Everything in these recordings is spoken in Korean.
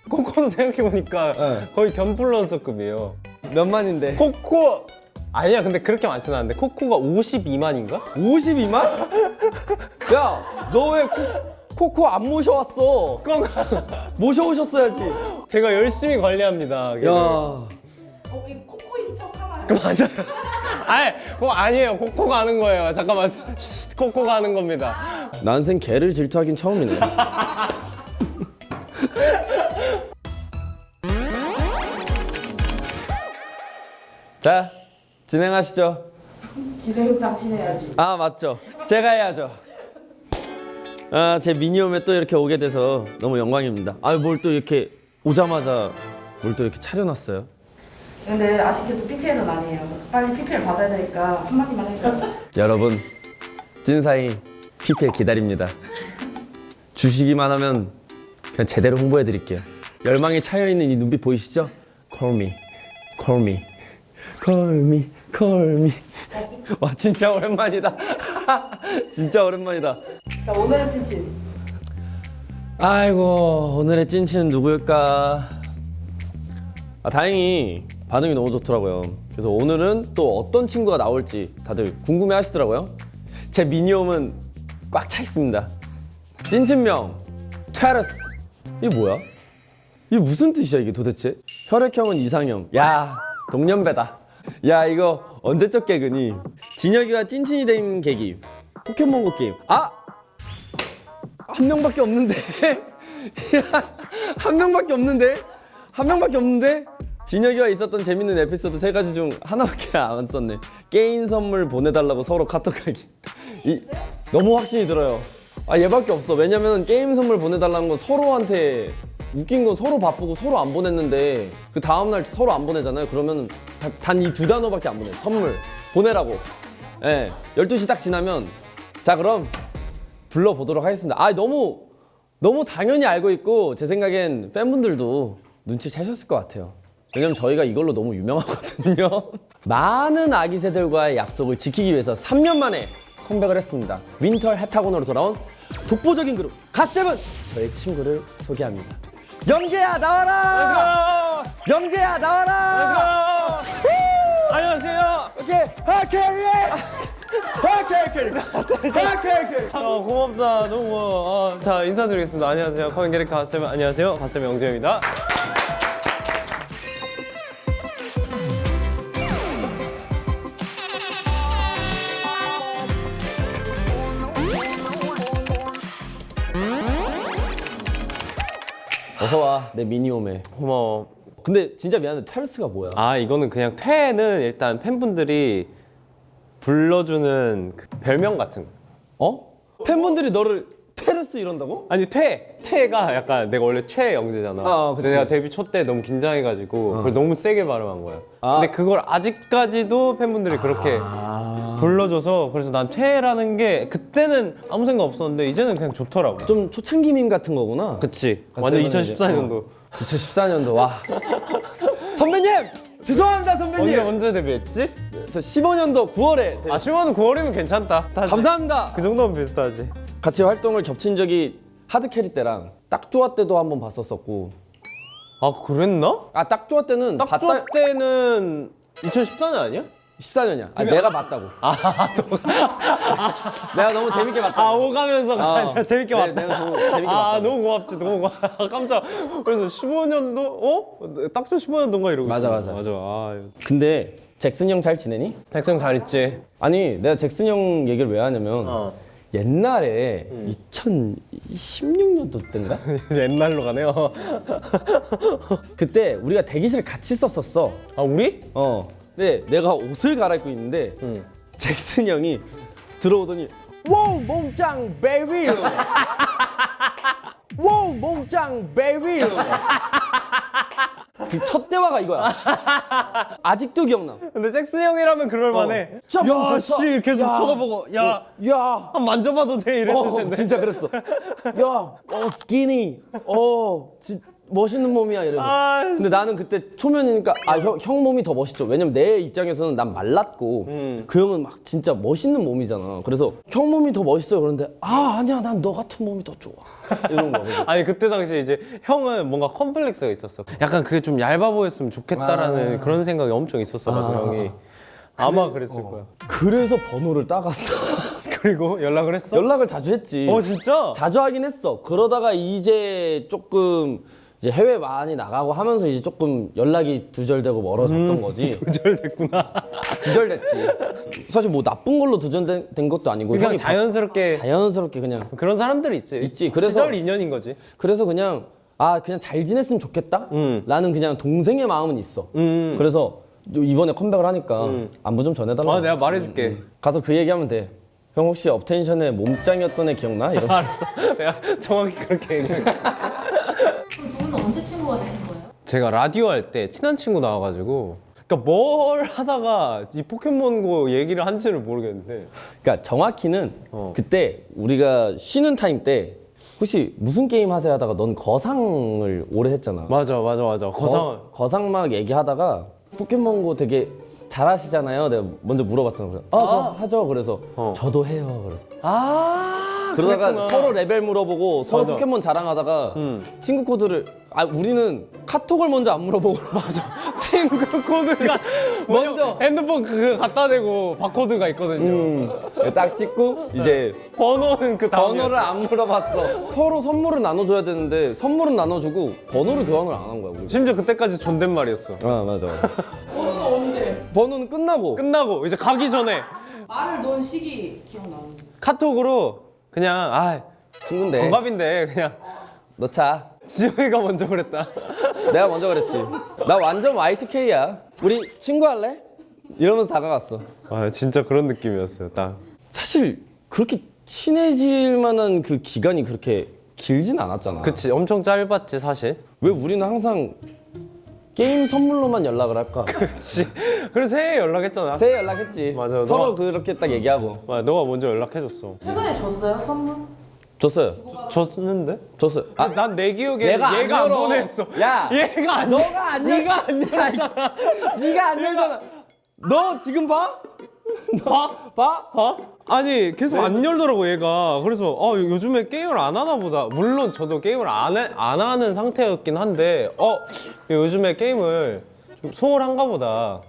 코코도 생각해보니까 네. 거의 견플루언서급이에요. 몇 만인데? 코코 아니야, 근데 그렇게 많지는 않은데 코코가 52만인가? 52만? 야, 너 왜 코코 안 모셔왔어? 모셔오셨어야지. 제가 열심히 관리합니다. 걔를. 야, 이 코코인 척 하나요? 맞아요. 아니, 그거 아니에요. 코코가 하는 거예요. 잠깐만, 코코가 하는 겁니다. 난생 개를 질투하긴 처음이네. 자, 진행하시죠. 진행 당신 해야지. 아, 맞죠. 제가 해야죠. 아, 제 미니홈에 또 이렇게 오게 돼서 너무 영광입니다. 아, 뭘 또 이렇게 오자마자 뭘 또 이렇게 차려놨어요. 근데 아쉽게도 PPL은 아니에요. 빨리 PPL 받아야 되니까 한마디만 해줘요. 여러분, 찐사이 PPL 기다립니다. 주시기만 하면 그냥 제대로 홍보해드릴게요. 열망에 차여있는 이 눈빛 보이시죠? Call me, call me, call me, call me. 와, 진짜 오랜만이다. 진짜 오랜만이다. 자, 오늘의 찐친. 아이고, 오늘의 찐친은 누구일까? 아, 다행히 반응이 너무 좋더라고요. 그래서 오늘은 또 어떤 친구가 나올지 다들 궁금해 하시더라고요. 제 미니홈은 꽉 차 있습니다. 찐친명 테러스. 이게 뭐야? 이게 무슨 뜻이야 이게 도대체? 혈액형은 이상형. 야, 동년배다. 야, 이거 언제적 개그니? 진혁이가 찐친이 된 계기. 포켓몬고 게임. 아! 한 명밖에 없는데? 한 명밖에 없는데? 한 명밖에 없는데? 진혁이와 있었던 재밌는 에피소드 3가지 중 하나밖에 안 썼네. 게임 선물 보내달라고 서로 카톡하기. 너무 확신이 들어요. 아, 얘밖에 없어. 왜냐면 게임 선물 보내달라는 건 서로한테 웃긴 건 서로 바쁘고 서로 안 보냈는데 그 다음날 서로 안 보내잖아요. 그러면 단 이 2단어밖에 안 보내. 선물 보내라고. 예, 12시 딱 지나면 자, 그럼 불러보도록 하겠습니다. 아, 너무 당연히 알고 있고 제 생각엔 팬분들도 눈치 채셨을 것 같아요. 왜냐면 저희가 이걸로 너무 유명하거든요. 많은 아기 새들과의 약속을 지키기 위해서 3년 만에 컴백을 했습니다. 윈터 햅타곤으로 돌아온 독보적인 그룹 갓세븐. 저의 친구를 소개합니다. 영재야 나와라. 영재야 나와라. 안녕하세요. 오케이. 고맙다. 너무 고마워. 자, 인사드리겠습니다. 안녕하세요. 커밍게리 갓세븐. 안녕하세요. 갓세븐 영재입니다. 어서 와, 내 미니홈에. 고마워. 근데 진짜 미안한데 테러스가 뭐야? 아, 이거는 그냥 퇴는 일단 팬분들이 불러주는 그 별명 같은 거. 어? 팬분들이 너를 테러스 이런다고? 아니, 퇴가 약간 내가 원래 최영재잖아. 아, 그치. 근데 내가 데뷔 초 때 너무 긴장해가지고 그걸 너무 세게 발음한 거야. 아. 근데 그걸 아직까지도 팬분들이 그렇게 불러줘서 그래서 난 퇴라는 게 그때는 아무 생각 없었는데 이제는 그냥 좋더라고. 좀 초창기 밈 같은 거구나. 그치. 완전 갓세븐은 2014년도. 2014년도 와. 선배님! 죄송합니다, 선배님. 언제 데뷔했지? 저 15년도 9월에 아, 10만 원 9월이면 괜찮다. 다시. 감사합니다. 그 정도면 비슷하지. 같이 활동을 겹친 적이 하드캐리 때랑 딱 좋아 때도 한번 봤었었고. 아, 그랬나? 아, 딱 좋아 때는 딱 좋아 때는 2014년 아니야? 14년이야. 아, 내가 봤다고. 내가 너무 재밌게 봤다. 아, 오가면서 재밌게 봤다. 내가 너무 재밌게 아, 봤다. 너무 고맙지, 너무 고마워. 깜짝. 그래서 15년도? 어? 딱 좋아 15년도인가 이러고 맞아, 있어. 맞아. 맞아. 아, 근데 잭슨 형 잘 지내니? 백성 잘 있지? 아니, 내가 잭슨 형 얘기를 왜 하냐면 옛날에 2016년도 때인가? 옛날로 가네요. 그때 우리가 대기실에 같이 썼었어. 아, 우리? 근데 내가 옷을 갈아입고 있는데 잭슨 형이 들어오더니 와우 몸짱 베이비 와우 몸짱 베이비 그 첫 대화가 이거야. 아직도 기억나. 근데 잭슨 형이라면 그럴만해. 점 야, 좋다. 씨, 계속 야. 쳐다보고. 야, 야 한 만져봐도 돼 이랬을 텐데. 진짜 그랬어. 야, 스키니. 멋있는 몸이야 이러고. 아, 근데 나는 그때 초면이니까 형 몸이 더 멋있죠. 왜냐면 내 입장에서는 난 말랐고 그 형은 막 진짜 멋있는 몸이잖아. 그래서 형 몸이 더 멋있어. 그런데 아니야 난 너 같은 몸이 더 좋아. 이런 거. 아니 그때 당시 이제 형은 뭔가 컴플렉스가 있었어. 약간 그게 좀 얇아 보였으면 좋겠다라는 그런 생각이 엄청 있었어가지고 형이 아마 그랬을 거야. 그래서 번호를 따갔어. 그리고 연락을 했어? 연락을 자주 했지. 진짜? 자주 하긴 했어. 그러다가 이제 조금 이제 해외 많이 나가고 하면서 이제 조금 연락이 두절되고 멀어졌던 거지. 두절됐구나. 두절됐지. 사실 뭐 나쁜 걸로 두절된 것도 아니고 그냥 형이 자연스럽게 그냥 그런 사람들이 있지. 있지. 그래서 시절 인연인 거지. 그래서 그냥 그냥 잘 지냈으면 좋겠다. 라는 그냥 동생의 마음은 있어. 그래서 이번에 컴백을 하니까 안부 좀 전해달라고. 내가 말해줄게. 가서 그 얘기하면 돼. 형 혹시 업텐션의 몸짱이었던 애 기억나? 이러면. 알았어. 내가 정확히 그렇게 얘기할게. 그럼 두 분은 언제 친구가 되신 거예요? 제가 라디오 할 때 친한 친구 나와가지고 그러니까 뭘 하다가 이 포켓몬고 얘기를 한지를 모르겠는데 그러니까 정확히는 그때 우리가 쉬는 타임 때 혹시 무슨 게임 하세요 하다가 넌 거상을 오래 했잖아. 맞아. 거상 막 얘기하다가 포켓몬고 되게 잘하시잖아요. 내가 먼저 물어봤잖아. 그래서 저 하죠. 그래서 저도 해요. 그래서 그러다가 그랬구나. 서로 레벨 물어보고 서로 맞아. 포켓몬 자랑하다가 친구 코드를 우리는 카톡을 먼저 안 물어보고 친구 코드가 먼저. 핸드폰 그거 갖다 대고 바코드가 있거든요. 딱 찍고 이제 번호는 그 다음에 번호를 안 물어봤어. 서로 선물을 나눠줘야 되는데 선물은 나눠주고 번호를 교환을 안 한 거야. 우리. 심지어 그때까지 존댓말이었어. 맞아. 번호는 언제? 번호는 끝나고. 끝나고 이제 가기 전에 말을 놓은 시기 기억나는데. 카톡으로 그냥 친구인데 동갑인데 그냥 넣자. 지영이가 먼저 그랬다. 내가 먼저 그랬지. 나 완전 Y2K야. 우리 친구 할래? 이러면서 다가갔어. 진짜 그런 느낌이었어요. 딱. 사실 그렇게 친해질 만한 그 기간이 그렇게 길진 않았잖아. 그치, 엄청 짧았지 사실. 왜 우리는 항상 게임 선물로만 연락을 할까? 그치. 그래서 새해 연락했잖아. 새해 연락했지. 맞아, 서로 너가- 그렇게 딱 얘기하고. 너가 먼저 연락해줬어. 최근에 줬어요 선물? 줬어요. 줬는데? 줬어요. 난 내 기억에 얘가 얘가 안 안 열어. 보냈어. 야, 얘가 안 너가 안 열. 네가 안 열잖아. 네가 안 열잖아. 너 지금 봐? 봐? 아니 계속 안 열더라고 얘가. 그래서 요즘에 게임을 안 하나 보다. 물론 저도 게임을 안 하는 상태였긴 한데 요즘에 게임을 좀 소홀한가 보다.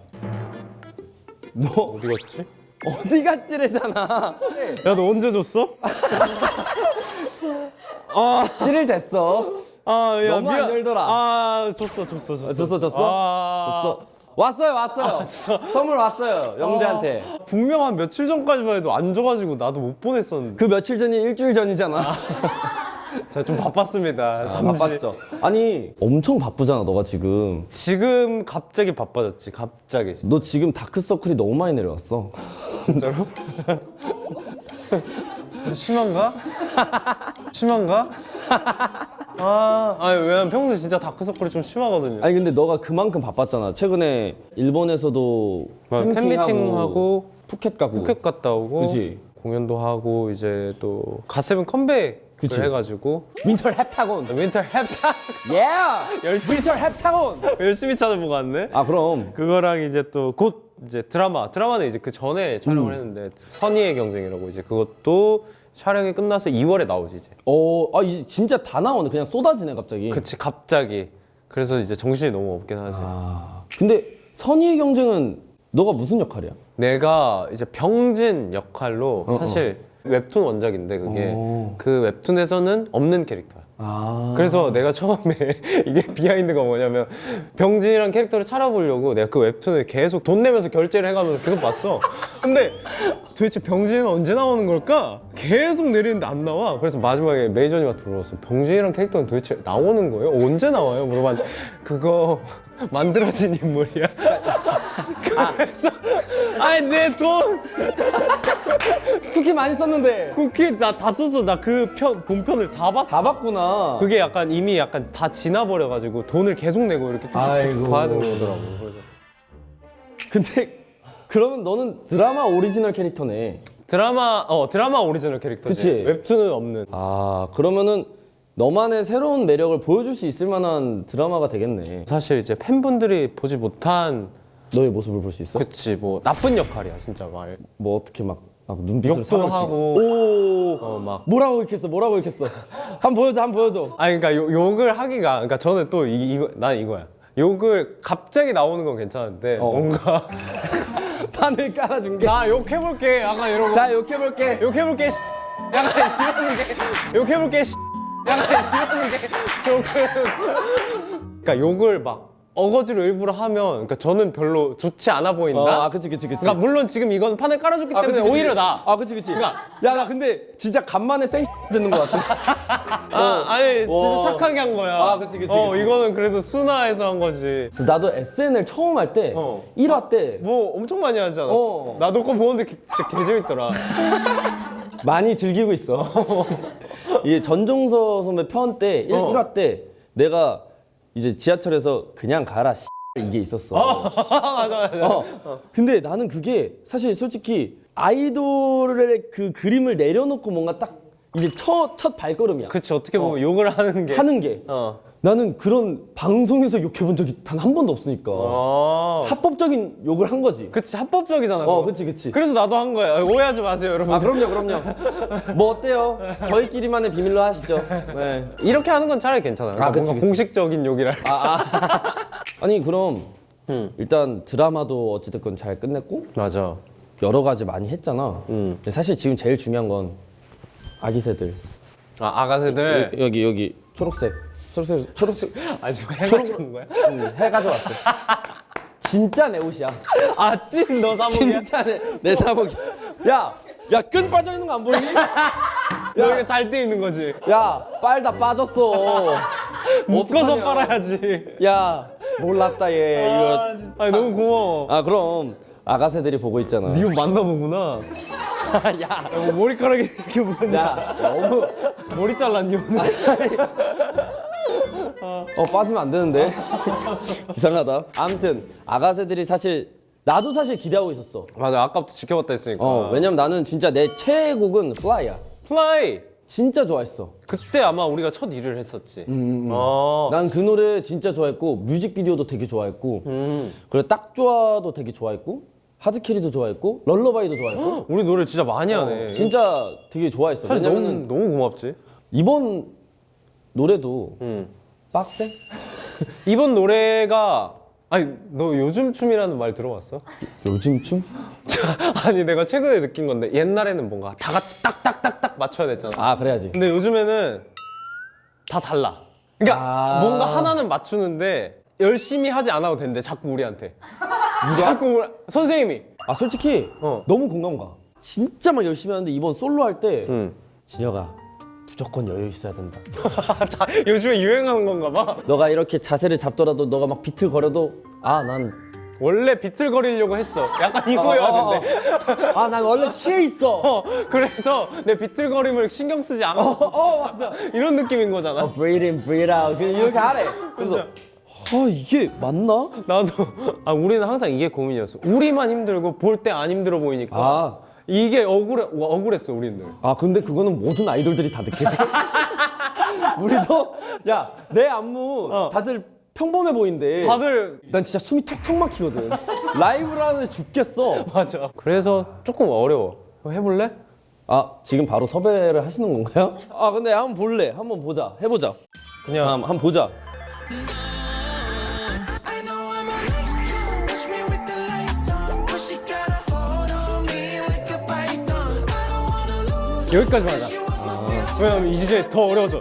너 어디 갔지? 어디 갔지래잖아. 야 너 언제 줬어? 7일 됐어. 야 너무 안 열더라. 줬어. 줬어. 왔어요. 선물 왔어요. 영재한테. 분명 한 며칠 전까지만 해도 안 줘가지고 나도 못 보냈었는데. 그 며칠 전이 일주일 전이잖아. 제가 좀 바빴습니다. 잠시. 바빴어. 아니 엄청 바쁘잖아 너가 지금. 지금 갑자기 바빠졌지. 갑자기. 너 지금 다크서클이 너무 많이 내려왔어. 진짜로? 심한가? 심한가? 왜냐면 평소에 진짜 다크서클이 좀 심하거든요. 아니 근데 너가 그만큼 바빴잖아. 최근에 일본에서도 팬미팅하고 푸켓 가고. 푸켓 갔다 오고 그치. 공연도 하고 이제 또 갓세븐 컴백을 그치. 해가지고 윈터 햅타곤. 윈터 햅타 예! 윈터 햅타곤. 열심히 찾아보고 왔네. 그럼. 그거랑 이제 또 곧 이제 드라마는 이제 그 전에 촬영을 했는데 선의의 경쟁이라고 이제 그것도 촬영이 끝나서 2월에 나오지 이제. 이제 진짜 다 나오네. 그냥 쏟아지네 갑자기. 그치 갑자기. 그래서 이제 정신이 너무 없긴 하지. 근데 선의의 경쟁은 너가 무슨 역할이야? 내가 이제 병진 역할로 사실 웹툰 원작인데 그게 그 웹툰에서는 없는 캐릭터야. 그래서 내가 처음에 이게 비하인드가 뭐냐면 병진이란 캐릭터를 찾아보려고 내가 그 웹툰을 계속 돈 내면서 결제를 해가면서 계속 봤어. 근데 도대체 병진은 언제 나오는 걸까? 계속 내리는데 안 나와. 그래서 마지막에 매니저님한테 물어봤어. 병진이란 캐릭터는 도대체 나오는 거예요? 언제 나와요? 물어봤는데 그거 만들어진 인물이야. 그래서 내 돈 쿠키 많이 썼는데. 쿠키 나 다 썼어. 나 그 본편을 다 봤어. 다 봤구나. 그게 약간 이미 약간 다 지나버려가지고 돈을 계속 내고 이렇게 쭉쭉쭉 아이고. 봐야 되는 거더라고. 그래서 근데 그러면 너는 드라마 오리지널 캐릭터네. 드라마 오리지널 캐릭터지. 그치? 웹툰은 없는. 그러면은 너만의 새로운 매력을 보여줄 수 있을 만한 드라마가 되겠네. 사실 이제 팬분들이 보지 못한 너의 모습을 볼 수 있어? 그치 뭐 나쁜 역할이야 진짜 말. 뭐 어떻게 막 눈빛을 욕도 사람 하고 오 막 뭐라고 읽혔어 뭐라고 읽혔어 한번 보여줘 한번 보여줘. 아니 그러니까 욕을 하기가 그러니까 저는 또 이거 난 이거야. 욕을 갑자기 나오는 건 괜찮은데 뭔가 판을 깔아준 게. 나 욕해볼게 약간 이러고 자 욕해볼게. 욕해볼게 약간 이러는 게 욕해볼게 약간 이러는 게 조금 그러니까 욕을 막 어거지로 일부러 하면 그러니까 저는 별로 좋지 않아 보인다. 아 그치. 그러니까 물론 지금 이건 판을 깔아줬기 때문에 오히려 나. 아 그치. 그러니까 야 나 근데 진짜 간만에 생 듣는 것 같아. 아니 진짜 어. 착하게 한 거야. 아, 그치. 이거는 그래도 순화해서 한 거지. 그래서 나도 SNL 처음 할 때 1화 때 뭐 엄청 많이 하지 않았어? 나도 그거 보는데 진짜 개 재밌더라. 많이 즐기고 있어. 이게 전종서 선배 편 때 1화 때 내가 이제 지하철에서 그냥 가라 이게 있었어. 맞아. 근데 나는 그게 사실 솔직히 아이돌의 그 그림을 내려놓고 뭔가 딱 이제 첫 발걸음이야. 그치 어떻게 보면 욕을 하는 게. 하는 게. 어. 나는 그런 방송에서 욕해본 적이 단 한 번도 없으니까. 합법적인 욕을 한 거지. 그치 합법적이잖아. 그거. 그치. 그래서 나도 한 거야. 오해하지 마세요 여러분. 아 그럼요. 뭐 어때요? 저희끼리만의 비밀로 하시죠. 네. 이렇게 하는 건 차라리 괜찮아요. 그러니까 그치, 뭔가 그치. 공식적인 욕이랄까. 아니 그럼 일단 드라마도 어찌됐건 잘 끝냈고 맞아. 여러 가지 많이 했잖아. 근데 사실 지금 제일 중요한 건 아기새들. 아가새들. 여기 초록색. 아 지금 해가 좋은 거야? 해 가져왔어. 진짜 내 옷이야. 찐 너 사복이야? 진짜 내 사복이. 야 끈 빠져 있는 거 안 보이니? 너 이거 잘 돼 있는 거지? 야 빨다 빠졌어. 묶어서 어떡하냐. 빨아야지. 야 몰랐다 얘 이거. 아니 너무 고마워. 아 그럼 아가새들이 보고 있잖아. 니 옷 만나보구나. 야, 뭐 머리카락이 이렇게 보였냐? 야 너무 머리 잘랐니 오늘? 빠지면 안 되는데. 이상하다. 아무튼 아가새들이 사실 나도 사실 기대하고 있었어. 맞아 아까부터 지켜봤다 했으니까. 왜냐면 나는 진짜 내 최애곡은 플라이야. 플라이. 진짜 좋아했어. 그때 아마 우리가 첫 일을 했었지. 난 그 노래 진짜 좋아했고 뮤직비디오도 되게 좋아했고 그리고 딱 좋아도 되게 좋아했고 하드캐리도 좋아했고 럴러바이도 좋아했고 우리 노래 진짜 많이 하네. 진짜 되게 좋아했어. 사실 왜냐면은 너무 고맙지. 이번 노래도 빡세? 이번 노래가 아니 너 요즘 춤이라는 말 들어봤어? 요즘 춤? 아니 내가 최근에 느낀 건데 옛날에는 뭔가 다 같이 딱딱딱딱 맞춰야 됐잖아. 아 그래야지. 근데 요즘에는 다 달라. 그러니까 뭔가 하나는 맞추는데 열심히 하지 않아도 된대. 자꾸 우리한테. 자꾸 선생님이. 아 솔직히 너무 공감 가. 진짜 막 열심히 하는데 이번 솔로 할 때 진혁아 무조건 여유 있어야 된다. 다 요즘에 유행하는 건가 봐. 너가 이렇게 자세를 잡더라도 너가 막 비틀거려도 난 원래 비틀거리려고 했어. 약간 이거였는데. 난 원래 취해 있어. 그래서 내 비틀거림을 신경 쓰지 않았어. 맞아. 이런 느낌인 거잖아. Breathe in, breathe out. 그냥 이렇게 하래. 그래서 이게 맞나? 나도. 우리는 항상 이게 고민이었어. 우리만 힘들고 볼 때 안 힘들어 보이니까. 이게 억울했어 우리는. 근데 그거는 모든 아이돌들이 다 느껴. 우리도 내 안무 다들 평범해 보이는데 다들 난 진짜 숨이 턱턱 막히거든. 라이브를 하는데 죽겠어. 맞아. 그래서 조금 어려워. 해볼래? 지금 바로 섭외를 하시는 건가요? 근데 한번 볼래. 한번 보자. 해보자. 그냥 한번 보자. 여기까지만 하자. 왜냐면 이제 더 어려워져.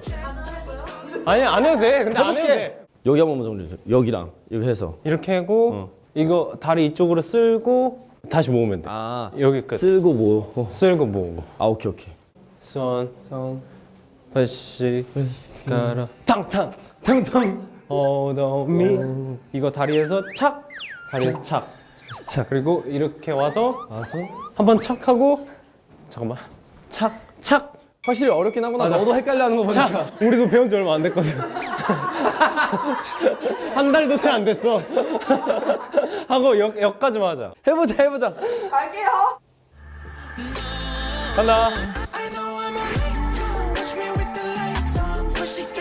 아니 안 해도 돼. 근데 안 해도 돼. 여기 한번 정리해줘. 여기랑 이렇게 해서. 이렇게 하고 이거 다리 이쪽으로 쓸고 다시 모으면 돼. 여기 끝. 쓸고 뭐. 쓸고 모으고. 오케이. 손 다시 가라 탕탕 hold on me. 이거 다리에서 착. 다리에서 착. 그리고 이렇게 와서 한번 착 하고 잠깐만 착. 확실히 어렵긴 하구나. 너도 헷갈려하는 거 보니까. 자, 우리도 배운 지 얼마 안 됐거든. 한 달도 채 안 됐어. 하고 역까지만 하자. 해보자. 갈게요. 간다. I know I'ma let you. Push me with the lights on. Push it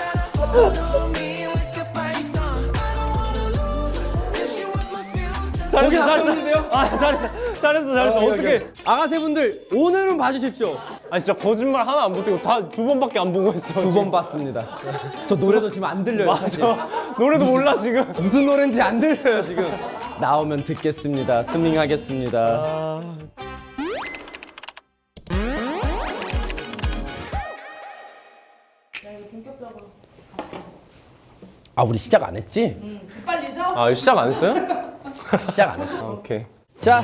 잘했는데요? 잘했어. 어떻게? 아가새분들 오늘은 봐주십시오. 아 진짜 거짓말 하나 안 붙이고 다 2번밖에 안 보고 있어. 2번 봤습니다. 저 노래도 지금 안 들려요. 사실. 노래도 몰라 지금. 무슨 노래인지 안 들려요 지금. 나오면 듣겠습니다. 스밍하겠습니다. 본격적으로. 아 우리 시작 안 했지? 빨리죠? 아 시작 안 했어요? 시작 안 했어. 오케이. 자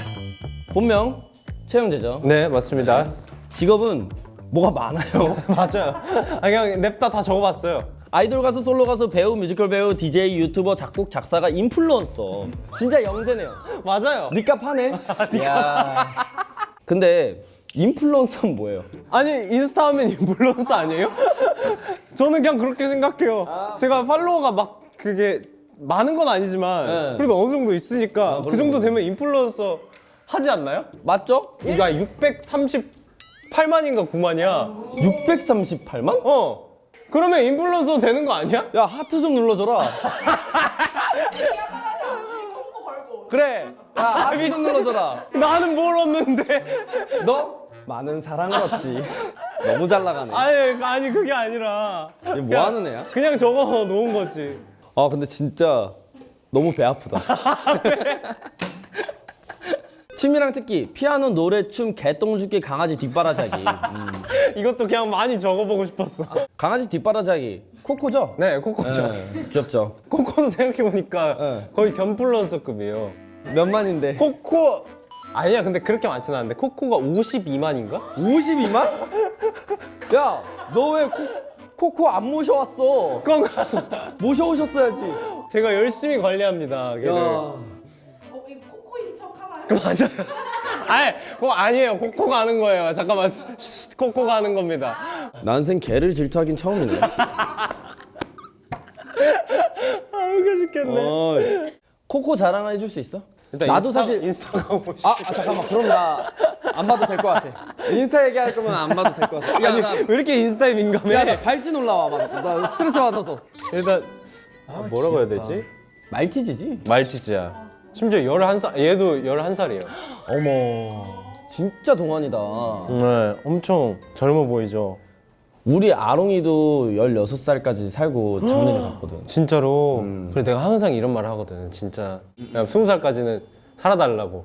본명 최영재죠. 네 맞습니다. 직업은 뭐가 많아요. 맞아요. 아 그냥 냅다 다 적어봤어요. 아이돌 가수, 솔로 가수, 배우, 뮤지컬 배우, DJ, 유튜버, 작곡, 작사가, 인플루언서. 진짜 영재네요. 맞아요. 니값 하네. 야. 근데 인플루언서는 뭐예요? 아니 인스타 하면 인플루언서 아니에요? 저는 그냥 그렇게 생각해요. 제가 팔로워가 막 그게 많은 건 아니지만 네. 그래도 어느 정도 있으니까 그 정도 그럼요. 되면 인플루언서 하지 않나요? 맞죠? 이거 638만인가 9만이야. 638만? 어. 그러면 인플루언서 되는 거 아니야? 야 하트 좀 눌러줘라. 그래. 야 하트 좀 눌러줘라. 나는 뭘 얻는데? 너 많은 사랑을 얻지. 너무 잘 나가네. 아니 그게 아니라. 얘 뭐 하는 애야? 그냥 적어 놓은 거지. 아 근데 진짜 너무 배 아프다. 취미랑 특기 피아노, 노래, 춤, 개똥죽기, 강아지 뒷바라자기. 이것도 그냥 많이 적어보고 싶었어. 강아지 뒷바라자기 코코죠? 네, 코코죠. 네, 귀엽죠. 코코도 생각해보니까 네. 거의 견플루언서급이에요. 몇만인데? 코코 아니야 근데 그렇게 많지는 않은데 코코가 52만인가? 52만? 야, 너 왜 코코 안 모셔왔어? 그건 모셔오셨어야지. 제가 열심히 관리합니다. 걔를. 야, 이 코코인 척 하나요? 맞아요. 아니 그거 아니에요. 코코가 하는 거예요. 잠깐만. 코코가 하는 겁니다. 난생 개를 질투하긴 처음이네. 아 웃겨 죽겠네. 코코 자랑 해줄 수 있어? 일단 나도 사실 인스타가 오고 싶어. 잠깐만 그럼 나 안 봐도 될 것 같아. 인스타 얘기할 거면 안 봐도 될 것 같아. 아니 왜 이렇게 인스타에 민감해? 야, 나 발진 올라와 막. 나 스트레스 받아서. 일단 뭐라고 해야 되지? 말티즈지? 말티즈야. 심지어 11살 얘도 11살이에요. 어머, 진짜 동안이다. 네, 엄청 젊어 보이죠. 우리 아롱이도 16살까지 살고 작년에 갔거든. 진짜로. 그래서 내가 항상 이런 말을 하거든. 진짜 그냥 20살까지는 살아달라고.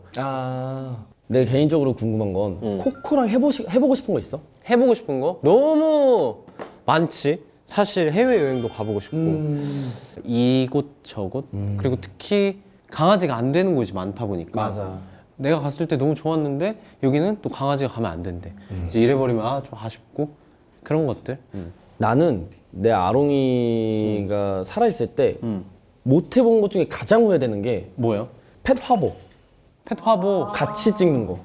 내가 개인적으로 궁금한 건 코코랑 해보고 싶은 거 있어? 해보고 싶은 거 너무 많지. 사실 해외 여행도 가보고 싶고 이곳 저곳 그리고 특히 강아지가 안 되는 곳이 많다 보니까 내가 갔을 때 너무 좋았는데 여기는 또 강아지가 가면 안 된대. 이제 이래버리면 좀 아쉽고 그런 것들. 나는 내 아롱이가 살아있을 때 못 해본 것 중에 가장 후회되는 게 뭐요? 펫 화보. 펫 화보. 같이 찍는 거.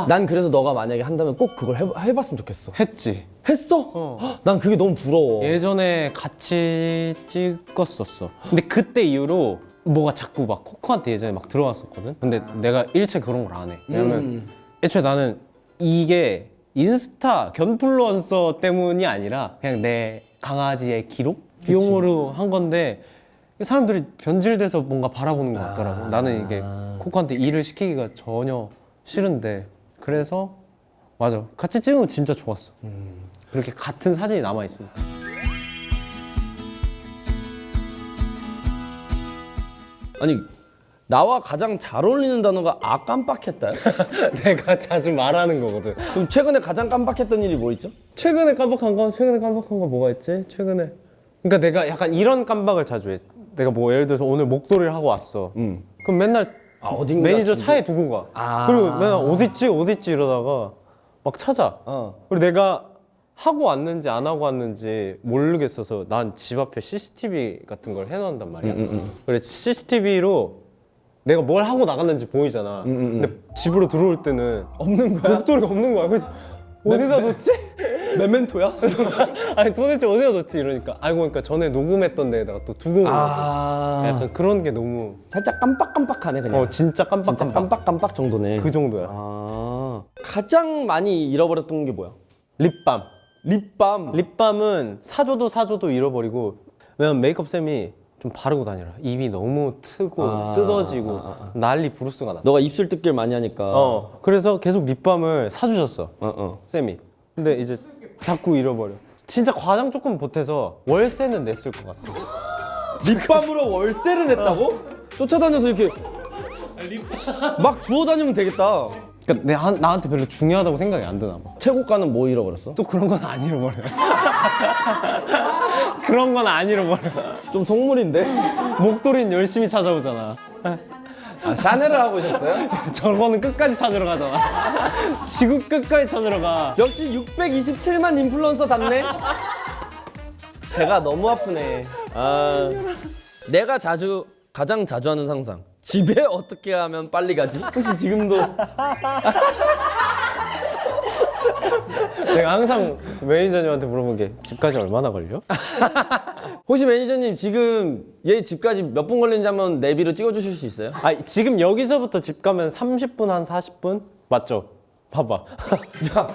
난 그래서 너가 만약에 한다면 꼭 그걸 해봤으면 좋겠어. 했지. 했어? 헉, 난 그게 너무 부러워. 예전에 같이 찍었었어. 근데 그때 이후로 뭐가 자꾸 막 코코한테 예전에 막 들어왔었거든. 근데 내가 일체 그런 걸 안 해. 왜냐면 애초에 나는 이게 인스타 견플루언서 때문이 아니라 그냥 내 강아지의 기록 비용으로 한 건데 사람들이 변질돼서 뭔가 바라보는 것 같더라고. 나는 이게 코코한테 일을 시키기가 전혀 싫은데 그래서 맞아 같이 찍은 거 진짜 좋았어. 그렇게 같은 사진이 남아 있으니까. 아니 나와 가장 잘 어울리는 단어가 깜빡했다. 내가 자주 말하는 거거든. 그럼 최근에 가장 깜빡했던 일이 뭐 있죠? 최근에 깜빡한 거 뭐가 있지? 최근에 그러니까 내가 약간 이런 깜빡을 자주 해. 내가 뭐 예를 들어서 오늘 목도리를 하고 왔어. 그럼 맨날 어딘가 매니저 진짜- 차에 두고 가. 그리고 맨날 어딨지 이러다가 막 찾아. 그리고 내가 하고 왔는지 안 하고 왔는지 모르겠어서 난 집 앞에 CCTV 같은 걸 해놓는단 말이야. 그래 CCTV로 내가 뭘 하고 나갔는지 보이잖아. 근데 집으로 들어올 때는 없는 거야? 목도리가 없는 거야. 그래서 어디다 뒀지? 메멘토야? 아니 도대체 어디다 뒀지 이러니까 알고 보니까 전에 녹음했던 데에다가 또 두고 온 거야. 약간 그런 게 너무 살짝 깜빡깜빡하네 그냥. 진짜 깜빡 진짜 깜빡깜빡 정도네. 그 정도야. 가장 많이 잃어버렸던 게 뭐야? 립밤. 립밤. 립밤은 사줘도 잃어버리고 왜냐면 메이크업 쌤이 좀 바르고 다니라. 입이 너무 트고 뜯어지고 난리 부르스가 나. 너가 입술 뜯길 많이 하니까. 그래서 계속 립밤을 사주셨어. 쌤이. 근데 이제 자꾸 잃어버려. 진짜 과장 조금 보태서 월세는 냈을 것 같아. 립밤으로 월세를 냈다고? 쫓아다녀서 이렇게 막 주워 다니면 되겠다. 그러니까 나한테 별로 중요하다고 생각이 안 드나 봐. 최고가는 뭐 잃어버렸어? 또 그런 건 안 잃어버려. 그런 건 안 잃어버려. 좀 속물인데? 목도리는 열심히 찾아오잖아. 아, 샤넬을 하고 오셨어요? 저거는 끝까지 찾으러 가잖아. 지구 끝까지 찾으러 가. 역시 627만 인플루언서답네. 배가 너무 아프네. 내가 가장 자주 하는 상상. 집에 어떻게 하면 빨리 가지? 혹시 지금도 제가 항상 매니저님한테 물어본 게 집까지 얼마나 걸려? 혹시 매니저님 지금 얘 집까지 몇 분 걸리는지 한번 내비로 찍어주실 수 있어요? 아 지금 여기서부터 집 가면 30분 한 40분? 맞죠? 봐봐. 야,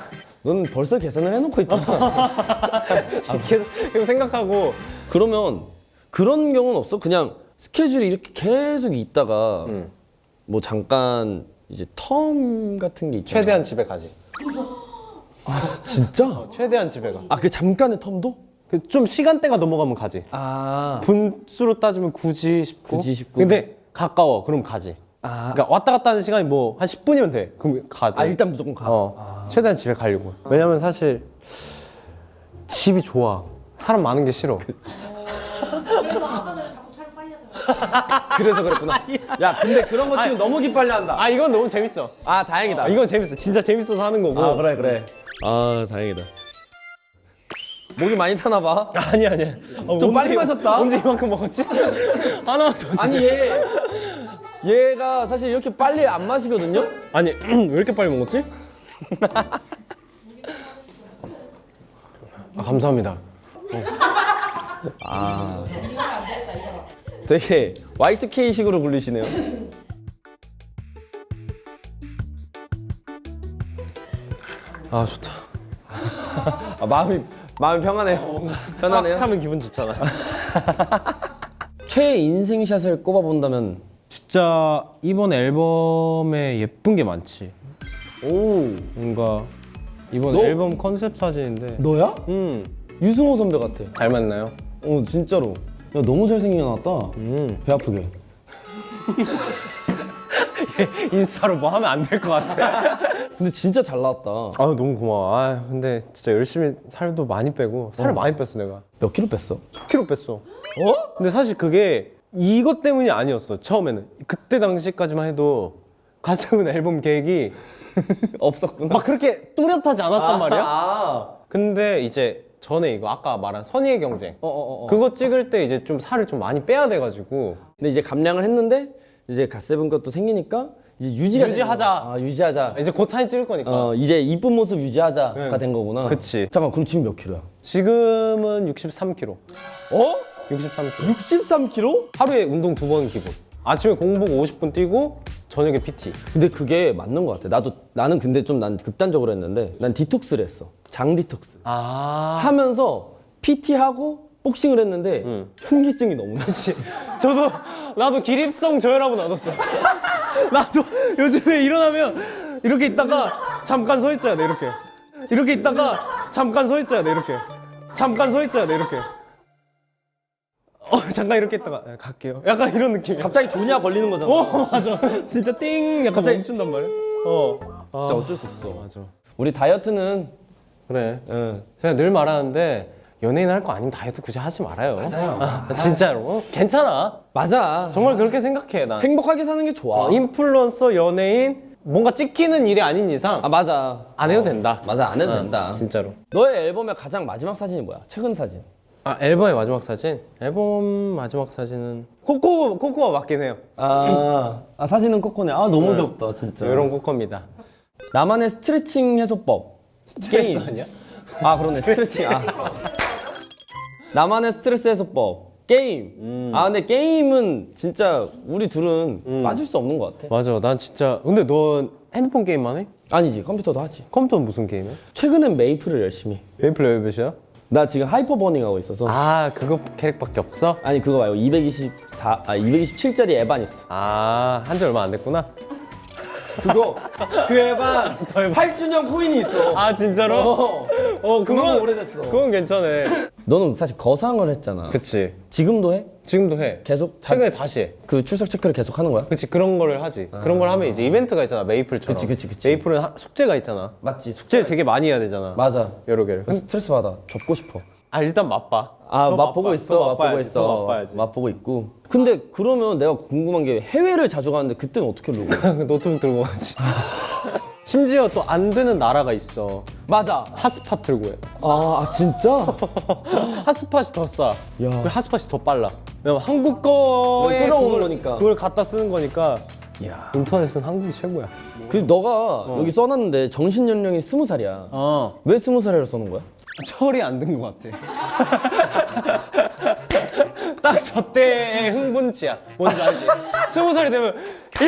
넌 벌써 계산을 해놓고 있구나. 계속 생각하고. 그러면 그런 경우는 없어? 그냥 스케줄이 이렇게 계속 있다가 뭐 잠깐 이제 텀 같은 게 있잖아. 최대한 집에 가지. 진짜? 최대한 집에 가. 아, 그 잠깐의 텀도? 그 좀 시간대가 넘어가면 가지. 아, 분수로 따지면 9시 19. 9시 19. 근데 가까워. 그럼 가지. 그러니까 왔다 갔다 하는 시간이 뭐 한 10분이면 돼. 그럼 가. 아 일단 무조건 가. 최대한 집에 가려고. 왜냐면 사실 집이 좋아. 사람 많은 게 싫어. 그래서 아까 전에 자꾸 촬영 빨리 하더라고요. 그래서 그랬구나. 야, 근데 그런 거 지금 너무 기빨려 한다. 아 이건 너무 재밌어. 아, 다행이다. 이건 재밌어. 진짜 재밌어서 하는 거고. 아, 그래. 아, 다행이다. 목이 많이 타나 봐. 아니야. 좀 빨리 마셨다. 언제 이만큼 먹었지? 하나만 더 아니 주세요. 얘가 사실 이렇게 빨리 안 마시거든요. 아니 왜 이렇게 빨리 먹었지? 아, 감사합니다. 되게 Y2K식으로 굴리시네요. 아 좋다. 아, 마음이 편하네요. 편하네요. 차면 기분 좋잖아. 최인생샷을 꼽아본다면 진짜 이번 앨범에 예쁜 게 많지. 오, 뭔가 이번 너- 앨범 컨셉 사진인데. 너야? 유승호 선배 같아. 닮았나요? 진짜로. 야, 너무 잘생겨 나왔다. 배 아프게. 인스타로 뭐 하면 안 될 것 같아. 근데 진짜 잘 나왔다. 아 너무 고마워. 아 근데 진짜 열심히 살도 많이 빼고 살을 많이 뺐어 내가. 몇 킬로 뺐어? 10kg 뺐어. 근데 사실 그게 이것 때문이 아니었어. 처음에는 그때 당시까지만 해도 가져온 앨범 계획이 없었구나. 막 그렇게 뚜렷하지 않았단 말이야. 아. 근데 이제 전에 이거 아까 말한 선의의 경쟁 어. 그거 찍을 때 이제 좀 살을 좀 많이 빼야 돼가지고 근데 이제 감량을 했는데 이제 갓세븐 것도 생기니까 이제 유지하자. 유지하자. 이제 곧 사진 찍을 거니까. 이제 이쁜 모습 유지하자가 네. 된 거구나. 그치. 잠깐, 그럼 지금 몇 킬로야? 지금은 63kg. 63kg. 63킬로? 하루에 운동 2번 기본. 아침에 공복 50분 뛰고 저녁에 PT. 근데 그게 맞는 것 같아. 나는 근데 좀 난 극단적으로 했는데 난 디톡스를 했어. 장 디톡스. 하면서 PT하고 복싱을 했는데 현기증이 너무 나지. 나도 기립성 저혈압은 얻었어. 나도 요즘에 일어나면 이렇게 있다가 잠깐 서 있어야 돼 이렇게. 이렇게 있다가 잠깐 서 있어야 돼 이렇게. 잠깐 서 있어야 돼 이렇게. 잠깐 이렇게 있다가 갈게요. 약간 이런 느낌이야. 갑자기 조냐 걸리는 거잖아. 맞아. 진짜 띵 약간 갑자기- 멈춘단 말이야. 진짜 어쩔 수 없어. 맞아. 우리 다이어트는 그래. 제가 늘 말하는데 연예인 할 거 아니면 다이어트 굳이 하지 말아요. 맞아요. 진짜로. 괜찮아. 맞아. 정말 그렇게 생각해 난. 행복하게 사는 게 좋아. 인플루언서, 연예인 뭔가 찍히는 일이 아닌 이상 맞아. 안 해도 된다. 맞아, 안 해도 된다. 진짜로. 너의 앨범의 가장 마지막 사진이 뭐야? 최근 사진. 앨범의 마지막 사진? 앨범 마지막 사진은 코코가 맞긴 해요. 사진은 코코네. 너무 귀엽다, 진짜. 이런 코코입니다. 나만의 스트레칭 해소법. 게임. 아니야? 그러네. 스트레칭. 나만의 스트레스 해소법. 게임. 근데 게임은 진짜 우리 둘은 빠질 수 없는 것 같아. 맞아. 난 진짜. 근데 너 핸드폰 게임만 해? 아니지, 컴퓨터도 하지. 컴퓨터는 무슨 게임해? 최근엔 메이플을 열심히. 메이플 웹이야? 나 지금 하이퍼 버닝 하고 있어서. 아 그거 캐릭밖에 없어? 아니 그거 말고 227짜리 에바니스. 아 한지 얼마 안 됐구나. 그거 그 에반 8주년 코인이 있어. 아 진짜로? 그건 그건 오래됐어. 그건 괜찮네. 너는 사실 거상을 했잖아. 그치. 지금도 해? 지금도 해. 계속 최근에 다시 해. 그 출석 체크를 계속 하는 거야? 그치 그런 거를 하지. 그런 걸 하면 이제 이벤트가 있잖아 메이플처럼. 그치. 메이플은 숙제가 있잖아. 맞지. 숙제를 되게 많이 해야 되잖아. 맞아. 여러 개를. 스트레스 받아. 접고 싶어. 아 일단 맛봐. 아 또 맛보고 맛봐. 있어. 또 맛보고 맛봐야지. 있어. 또 맛봐야지. 맛보고 있고. 근데 그러면 내가 궁금한 게 해외를 자주 가는데 그때는 어떻게 놀고? 노트북 들고 가지. 심지어 또 안 되는 나라가 있어. 맞아. 핫스팟 들고 해. 아 진짜? 핫스팟이 더 싸. 그리고 핫스팟이 더 빨라. 왜냐면 한국 거에 끌어오는 거니까. 그걸 갖다 쓰는 거니까. 인터넷은 한국이 최고야. 그 너가 여기 써놨는데 정신 연령이 20살이야. 왜 20살이라고 써놓은 거야? 철이 안 든 것 같아. 딱 저 때의 흥분치야. 뭔지 알지? 20살이 되면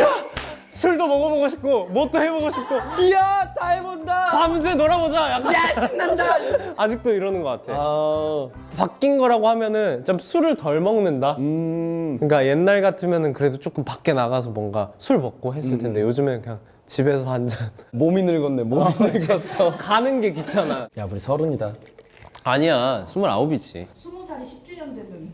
야 술도 먹어보고 싶고 뭣도 해보고 싶고 이야 다 해본다. 밤새 놀아보자. 약간 야 신난다. 아직도 이러는 것 같아. 아, 바뀐 거라고 하면은 좀 술을 덜 먹는다. 그러니까 옛날 같으면은 그래도 조금 밖에 나가서 뭔가 술 먹고 했을 텐데 요즘엔 그냥 집에서 한 잔. 몸이 늙었네. 몸이 늙었어. 가는 게 귀찮아. 야 우리 30이다. 아니야 29이지. 20살이 10주년 되는.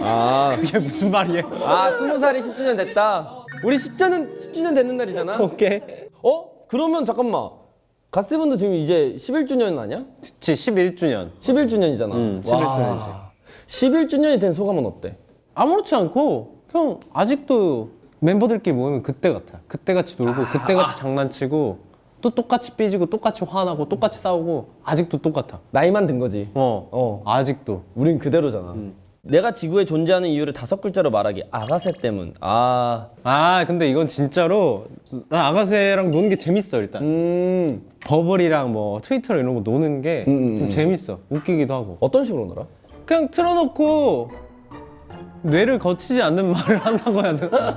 아, 그게 무슨 말이야? 20살이 10주년 됐다. 우리 10주년 되는 날이잖아. 오케이. 그러면 잠깐만. 갓세븐도 지금 이제 11주년 아니야? 그치 11주년. 11주년이잖아. 11주년이지. 11주년이 된 소감은 어때? 아무렇지 않고 그냥 아직도 멤버들끼리 모이면 그때 같아. 그때 같이 놀고 그때 같이 장난치고 또 똑같이 삐지고 똑같이 화나고 똑같이 싸우고 아직도 똑같아. 나이만 든 거지. 아직도. 우린 그대로잖아. 내가 지구에 존재하는 이유를 5글자로 말하기. 아가새 때문. 근데 이건 진짜로 난 아가새랑 노는 게 재밌어 일단. 버블이랑 뭐 트위터랑 이런 거 노는 게 좀 재밌어. 웃기기도 하고. 어떤 식으로 놀아? 그냥 틀어놓고 뇌를 거치지 않는 말을 한다고 해야 되나?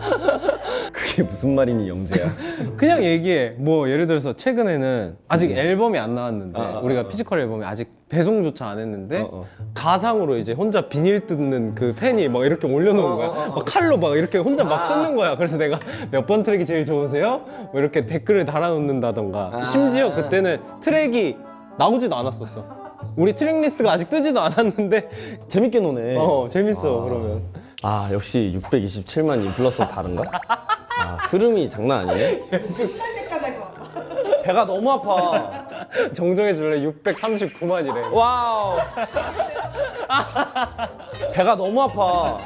그게 무슨 말이니 영재야. 그냥 얘기해. 뭐 예를 들어서 최근에는 아직 앨범이 안 나왔는데 우리가 피지컬 앨범이 아직 배송조차 안 했는데 가상으로 이제 혼자 비닐 뜯는 그 팬이 막 이렇게 올려놓은 거야. 막 칼로 막 이렇게 혼자 막 뜯는 거야. 그래서 내가 몇 번 트랙이 제일 좋으세요? 뭐 이렇게 댓글을 달아놓는다던가. 심지어 그때는 트랙이 나오지도 않았었어. 우리 트랙 리스트가 아직 뜨지도 않았는데 재밌게 노네. 재밌어 그러면. 역시 627만 인플루언서 다른가? 흐름이 장난 아니네. 때까지 할 것 같아. 배가 너무 아파. 정정해 줄래? 639만이래. 와우. 배가 너무 아파.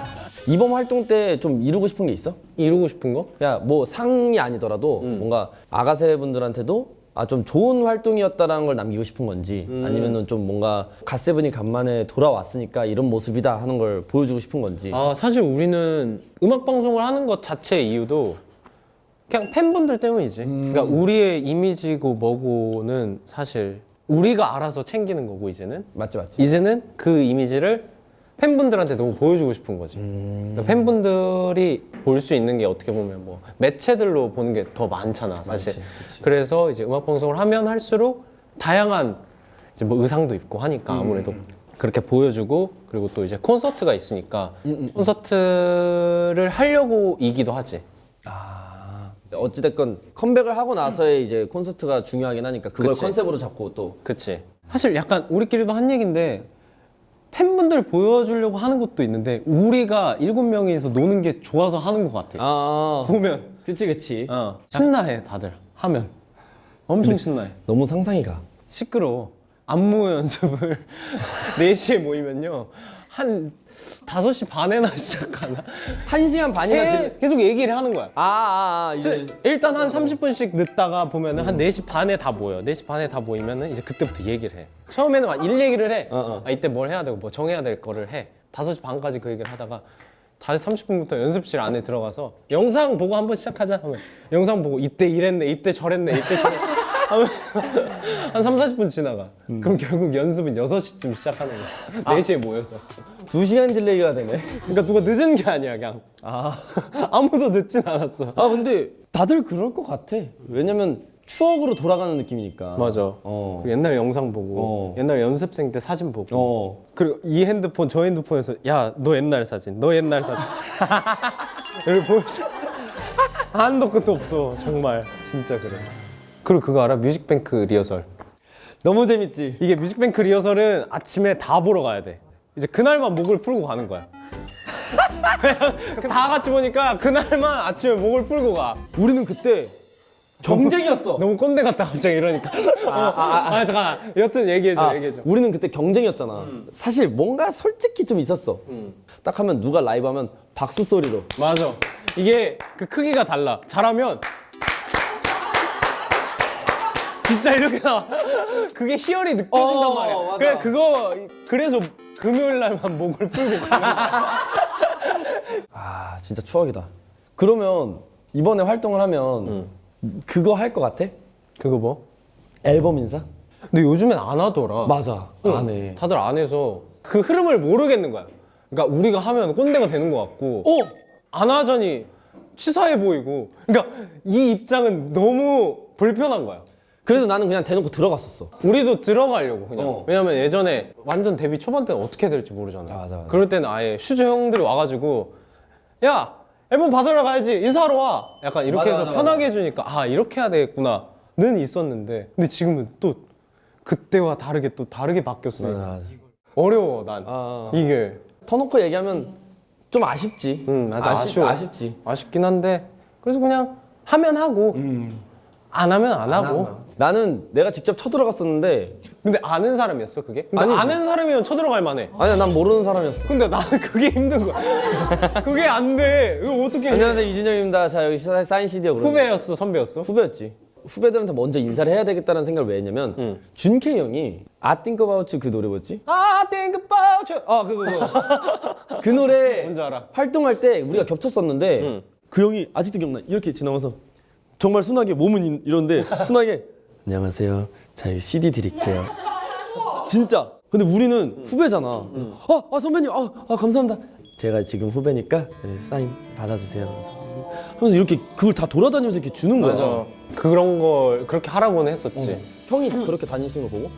이번 활동 때 좀 이루고 싶은 게 있어? 이루고 싶은 거? 야, 뭐 상이 아니더라도 뭔가 아가새 분들한테도 좀 좋은 활동이었다라는 걸 남기고 싶은 건지 아니면은 좀 뭔가 갓세븐이 간만에 돌아왔으니까 이런 모습이다 하는 걸 보여주고 싶은 건지. 사실 우리는 음악 방송을 하는 것 자체의 이유도 그냥 팬분들 때문이지. 그러니까 우리의 이미지고 뭐고는 사실 우리가 알아서 챙기는 거고 이제는. 맞지. 이제는 그 이미지를 팬분들한테 너무 보여주고 싶은 거지. 그러니까 팬분들이 볼 수 있는 게 어떻게 보면 뭐 매체들로 보는 게 더 많잖아, 사실. 그치. 그래서 이제 음악 방송을 하면 할수록 다양한 이제 뭐 의상도 입고 하니까 아무래도 그렇게 보여주고 그리고 또 이제 콘서트가 있으니까 콘서트를 하려고이기도 하지. 어찌됐건 컴백을 하고 나서의 이제 콘서트가 중요하긴 하니까 그걸 그치. 컨셉으로 잡고 또. 그치. 사실 약간 우리끼리도 한 얘기인데 팬분들 보여주려고 하는 것도 있는데 우리가 7명이서 노는 게 좋아서 하는 것 같아. 보면. 그치. 신나해 다들 하면. 엄청 신나해. 너무 상상이 가. 시끄러워. 안무 연습을 4시에 모이면요 한 5시 반에나 시작하나? 1시간 반이나 계속 얘기를 하는 거야. 이제 일단 한 30분씩 늦다가 보면은 한 4시 반에 다 모여. 4시 반에 다 모이면은 이제 그때부터 얘기를 해. 처음에는 막 일 얘기를 해. 이때 뭘 해야 되고 뭐 정해야 될 거를 해. 5시 반까지 그 얘기를 하다가 5시 30분부터 연습실 안에 들어가서 영상 보고 한번 시작하자 하면 영상 보고 이때 이랬네, 이때 저랬네, 이때 저랬네 하면 한 3, 40분 지나가. 그럼 결국 연습은 6시쯤 시작하는 거야. 4시에 모여서. 2시간 딜레이가 되네. 그러니까 누가 늦은 게 아니야, 그냥. 아무도 늦진 않았어. 근데 다들 그럴 것 같아. 왜냐면 추억으로 돌아가는 느낌이니까. 맞아. 어. 그 옛날 영상 보고 옛날 연습생 때 사진 보고 그리고 이 핸드폰 저 핸드폰에서 야 너 옛날 사진 너 옛날 사진 여기 보여줘. 한도 끝도 없어 정말 진짜 그래. 그리고 그거 알아? 뮤직뱅크 리허설. 너무 재밌지. 이게 뮤직뱅크 리허설은 아침에 다 보러 가야 돼. 이제 그날만 목을 풀고 가는 거야. 다 같이 보니까 그날만 아침에 목을 풀고 가. 우리는 그때 경쟁이었어. 너무 꼰대 같다 갑자기 이러니까. 잠깐. 여튼 얘기해줘. 얘기해줘. 우리는 그때 경쟁이었잖아. 사실 뭔가 솔직히 좀 있었어. 딱 하면 누가 라이브 하면 박수 소리로. 맞아. 이게 그 크기가 달라. 잘하면 진짜 이렇게 나와. 그게 희열이 느껴진단 말이야. 맞아. 그래서 금요일 날만 목을 풀고 가는 거야. 아 진짜 추억이다. 그러면 이번에 활동을 하면 그거 할 것 같아? 그거 뭐? 앨범 인사? 근데 요즘엔 안 하더라. 맞아. 응. 안 해. 다들 안 해서 그 흐름을 모르겠는 거야. 그러니까 우리가 하면 꼰대가 되는 것 같고 안 하자니 치사해 보이고. 그러니까 이 입장은 너무 불편한 거야. 그래서 나는 그냥 대놓고 들어갔었어. 우리도 들어가려고 그냥. 왜냐면 예전에 완전 데뷔 초반 때는 어떻게 해야 될지 모르잖아. 맞아. 그럴 때는 아예 슈즈 형들이 와가지고 야 앨범 받으러 가야지 인사하러 와. 약간 이렇게 해서 편하게 해주니까 아 이렇게 해야 되겠구나는 있었는데 근데 지금은 또 그때와 다르게 또 다르게 바뀌었으니까 맞아. 어려워 난 이게. 터놓고 얘기하면 좀 아쉽지. 맞아. 아쉬워. 아쉽지. 아쉽긴 한데 그래서 그냥 하면 하고 안 하면 안 하고. 나는 내가 직접 쳐들어갔었는데 근데 아는 사람이었어 그게? 근데 아니지. 아는 사람이면 쳐들어갈 만해. 아니야 난 모르는 사람이었어. 근데 나는 그게 힘든 거야. 그게 안 돼. 이거 어떻게 해? 안녕하세요 이준영입니다. 자 여기 사인 CD요. 후배였어 선배였어? 후배였지. 후배들한테 먼저 인사를 해야 되겠다는 생각을 왜 했냐면 준케이 형이 I Think About You 그 노래 뭐였지? I think about you. 아 그거 그 노래 뭔지 알아. 활동할 때 우리가 겹쳤었는데 그 형이 아직도 기억나. 이렇게 지나가서 정말 순하게 몸은 이런데 순하게 안녕하세요. 자 여기 CD 드릴게요. 진짜. 근데 우리는 후배잖아. 그래서 선배님 감사합니다. 제가 지금 후배니까 사인 받아주세요. 하면서 이렇게 그걸 다 돌아다니면서 이렇게 주는 거야. 맞아. 그런 걸 그렇게 하라고는 했었지. 형이 그렇게 다니시는 거 보고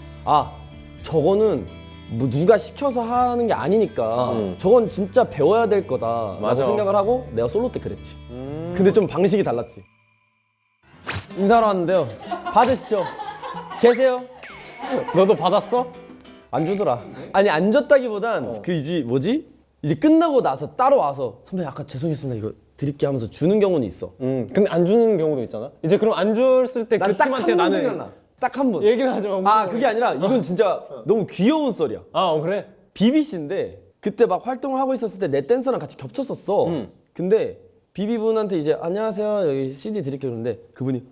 저거는 뭐 누가 시켜서 하는 게 아니니까 저건 진짜 배워야 될 거다라고 맞아. 생각을 하고 내가 솔로 때 그랬지. 근데 좀 방식이 달랐지. 인사하러 왔는데요. 받으시죠. 계세요? 너도 받았어? 안 주더라. 아니 안 줬다기보단 그 이제 끝나고 나서 따로 와서 선배님 아까 죄송했습니다 이거 드릴게 하면서 주는 경우는 있어. 근데 안 주는 경우도 있잖아. 이제 그럼 안 줬을 때 그 난 딱 팀한테 한 번 나는 생각나. 딱 한 번. 얘기는 하지 마. 그게 아니라 이건 진짜 너무 귀여운 썰이야. 그래? 비비 씨인데 그때 막 활동을 하고 있었을 때 내 댄서랑 같이 겹쳤었어. 근데 비비 분한테 이제 안녕하세요 여기 CD 드릴게요 그러는데 그분이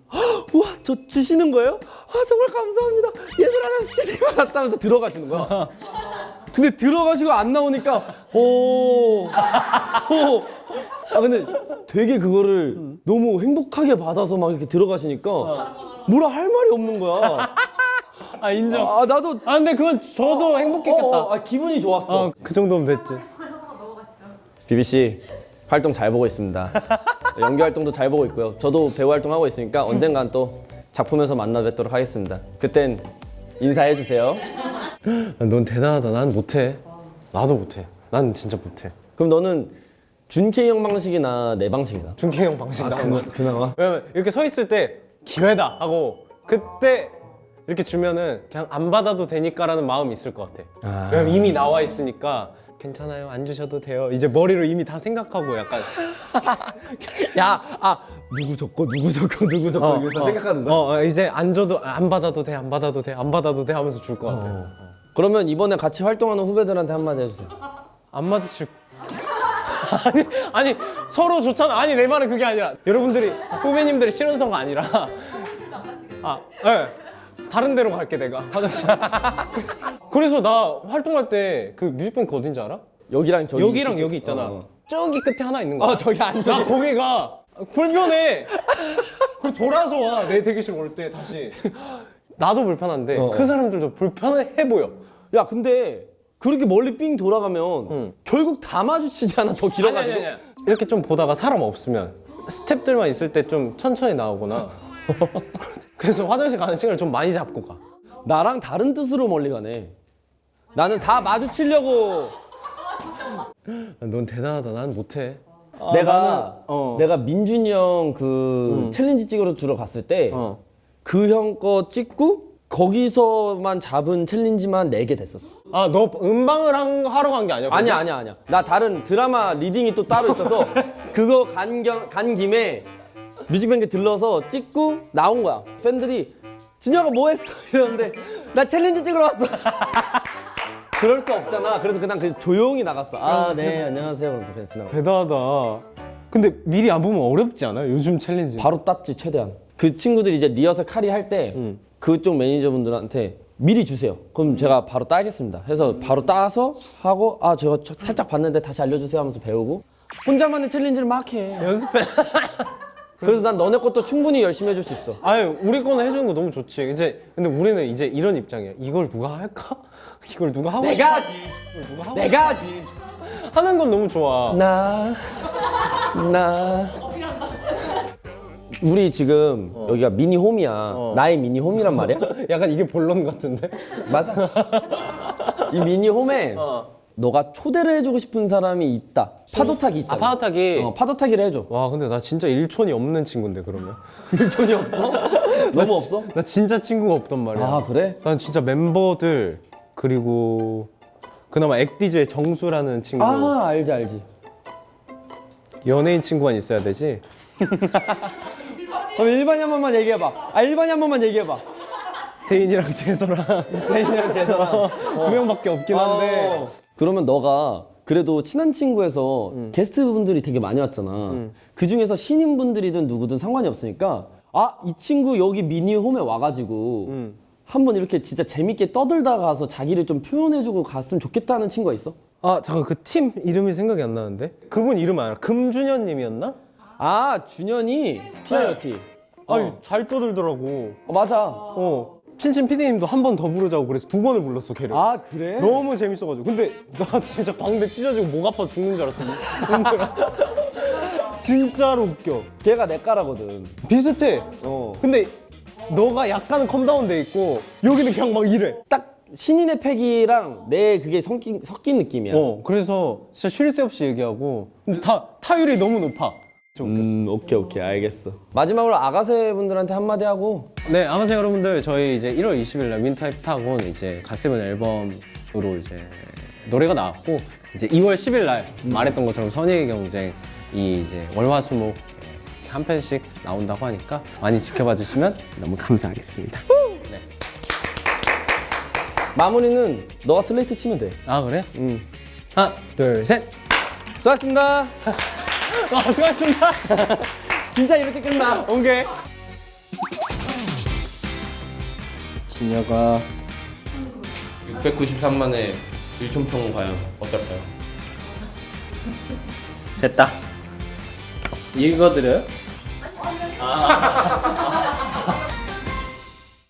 우와 저 주시는 거예요? 정말 감사합니다. 얘들아 나 CD 받았다면서 들어가시는 거야. 근데 들어가시고 안 나오니까 근데 되게 그거를 너무 행복하게 받아서 막 이렇게 들어가시니까 뭐라 할 말이 없는 거야. 인정. 나도 근데 그건 저도 행복했겠다. 기분이 좋았어. 그 정도면 됐지. 비비 씨 활동 잘 보고 있습니다. 연기 활동도 잘 보고 있고요. 저도 배우 활동하고 있으니까 언젠간 또 작품에서 만나 뵙도록 하겠습니다. 그땐 인사해 주세요. 넌 대단하다. 난 못해. 나도 못해. 난 진짜 못해. 그럼 너는 준케이 형 방식이나 내 방식이나? 준케이 형 방식 나온 거 같아. 그나마? 왜냐면 이렇게 서 있을 때 기회다 하고 그때 이렇게 주면은 그냥 안 받아도 되니까라는 마음이 있을 것 같아. 왜냐면 이미 나와 있으니까 괜찮아요. 안 주셔도 돼요. 이제 머리로 이미 다 생각하고 약간 누구 줬고 이거 다 생각하는 거야? 이제 안 줘도 안 받아도 돼. 안 받아도 돼. 안 받아도 돼 하면서 줄 것 같아. 그러면 이번에 같이 활동하는 후배들한테 한마디 해주세요. 안 마주칠. 아니 서로 좋잖아. 아니 내 말은 그게 아니라 여러분들이 후배님들이 싫어서가 아니라 다른 데로 갈게 내가 화장실. 그래서 나 활동할 때 그 뮤직뱅크 어딘지 알아? 여기랑 저기 여기랑 여기 있잖아. 저기 끝에 하나 있는 거야. 저기 앉아. 나 거기가 불편해. 그 돌아서 와 내 대기실 올 때 다시. 나도 불편한데 그 사람들도 불편해 보여. 야 근데 그렇게 멀리 삥 돌아가면 결국 다 마주치지 않아? 더 길어가지고? 아니. 이렇게 좀 보다가 사람 없으면 스탭들만 있을 때 좀 천천히 나오거나 그래서 화장실 가는 시간을 좀 많이 잡고 가. 나랑 다른 뜻으로 멀리 가네. 나는 다 마주치려고. 넌 대단하다. 난 못해. 내가 민준이 형 그 챌린지 찍으러 주러 갔을 때 그 형 거 찍고 거기서만 잡은 챌린지만 4개 됐었어. 아, 너 음방을 하러 간 게 아니야? 아니야. 나 다른 드라마 리딩이 또 따로 있어서 그거 간 김에 뮤직뱅크 들러서 찍고 나온 거야. 팬들이 진혁아 뭐 했어? 이러는데 나 챌린지 찍으러 왔어. 그럴 수 없잖아. 그래서 그냥 조용히 나갔어. 아, 네, 안녕하세요. 그래서 그냥 지나가. 대단하다. 근데 미리 안 보면 어렵지 않아요? 요즘 챌린지. 바로 땄지 최대한. 그 친구들이 이제 리허설 카리 할 때 그쪽 매니저분들한테 미리 주세요. 그럼 제가 바로 따겠습니다. 해서 바로 따서 하고 아 제가 살짝 봤는데 다시 알려주세요 하면서 배우고 혼자만의 챌린지를 막 해. 연습해. 그래서 난 너네 것도 충분히 열심히 해줄 수 있어. 아유, 우리 거는 해주는 거 너무 좋지. 이제 근데 우리는 이제 이런 입장이야. 이걸 누가 할까? 이걸 누가 하고 싶어? 내가 하지. 내가 하지. 하는 건 너무 좋아. 나 우리 지금 여기가 미니 홈이야. 나의 미니 홈이란 말이야. 약간 이게 본론 같은데? 맞아. 이 미니 홈에 너가 초대를 해주고 싶은 사람이 있다. 파도 타기 있잖아. 아, 파도 타기. 파도 타기를 해줘. 와, 근데 나 진짜 일촌이 없는 친구인데 그러면. 일촌이 없어? 너무 없어? 나 진짜 친구가 없단 말이야. 아 그래? 난 진짜 멤버들 그리고 그나마 액디제 정수라는 친구. 아 알지. 연예인 친구만 있어야 되지. 그럼 일반인 한 번만 얘기해봐. 일반인 한 번만 얘기해봐. 태인이랑 재서랑 대인이랑 재서랑. 두 명밖에 없긴 한데. 그러면 너가 그래도 친한 친구에서 게스트분들이 되게 많이 왔잖아. 그 중에서 신인분들이든 누구든 상관이 없으니까 아 이 친구 여기 미니 홈에 와가지고 한번 이렇게 진짜 재밌게 떠들다 가서 자기를 좀 표현해주고 갔으면 좋겠다는 친구가 있어? 아, 잠깐 그 팀 이름이 생각이 안 나는데. 그분 이름 알아? 금준현님이었나? 아 준현이 T.I.O.T. 아니, 잘 떠들더라고. 맞아. 친친 PD님도 한 번 더 부르자고 그래서 2번을 불렀어, 걔를. 아 그래? 너무 재밌어가지고. 근데 나 진짜 광대 찢어지고 목 아파 죽는 줄 알았어. 진짜로 웃겨. 걔가 내 까라거든. 비슷해. 근데 너가 약간은 컴다운 돼 있고 여기는 그냥 막 이래. 딱 신인의 패기랑 내 그게 섞인 느낌이야. 그래서 진짜 쉴 새 없이 얘기하고. 근데 타율이 너무 높아. 오케이 알겠어. 마지막으로 아가새 분들한테 한마디 하고. 네, 아마세 여러분들, 저희 이제 1월 20일 날 윈터 헵타곤 이제 갓세븐 앨범으로 이제 노래가 나왔고, 이제 2월 10일 날 말했던 것처럼 선의의 경쟁이 이제 월화수목 한 편씩 나온다고 하니까 많이 지켜봐 주시면 너무 감사하겠습니다. 마무리는 너가 슬레이트 치면 돼. 아, 그래? 하나, 둘, 셋. 수고하셨습니다. 수고하셨습니다. 진짜 이렇게 끝나. 오케이. 진혁아 693만의 일촌평 과연 어떨까요? 됐다. 읽어드려요?